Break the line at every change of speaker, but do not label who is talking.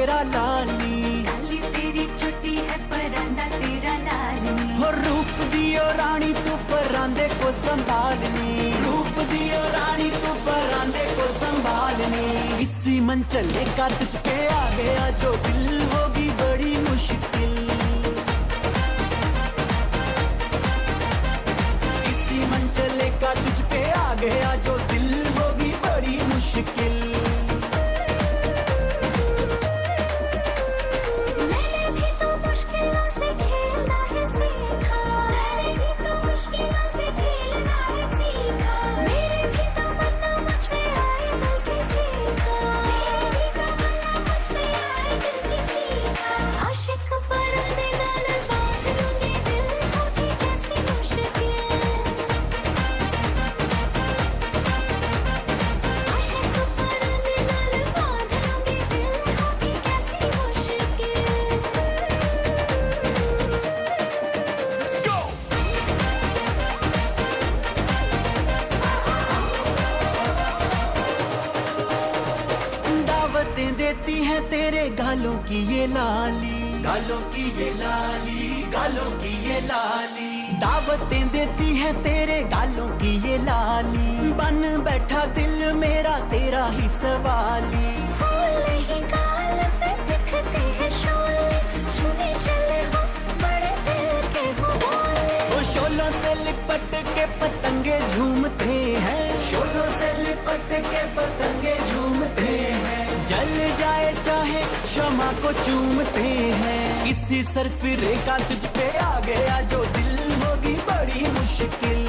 तेरा लाली,
काली तेरी छोटी है परांदा तेरा लाली।
हो रूप दियो रानी तू परांदे को संभालनी, रूप दियो रानी तू परांदे को संभालनी। इसी मन चले का तुझ पे आ गया जो दिल होगी बड़ी मुश्किल, इसी मन चले का तुझ पे आ गया जो दिल होगी बड़ी मुश्किल।
मैंने भी तो मुश्किलों से खेलना है सीखा, मैंने भी तो मुश्किलों से खेलना है सीखा। मेरे भी तमन्ना मुझ में आए दिल की सीखा, मेरे भी तमन्ना मुझ में आए दिल की सीखा। आशिक पराने नाल बांध लूंगी दिल होगी कैसी मुश्किल, आशिक पराने नाल बांध लूंगी दिल होगी कैसी मुश्किल।
Let's go! दावतें देती है तेरे गालों की ये लाली, गालों की ये लाली, गालों की ये लाली। दावतें देती है तेरे गालों की ये लाली, बन बैठा दिल मेरा तेरा ही सवाली।
फूल ही गाल पे दिखते हैं शोले, छूने चले हो बड़े दिल के हो बोले।
वो शोलों से लिपट के पतंगे झूमते हैं, शोलों से लिपट के पतंगे झूमते हैं। जल जाए चाहे क्षमा को चूमते हैं। इसी सरफिरे का तुझ पे आ गया जो दिल होगी बड़ी मुश्किल,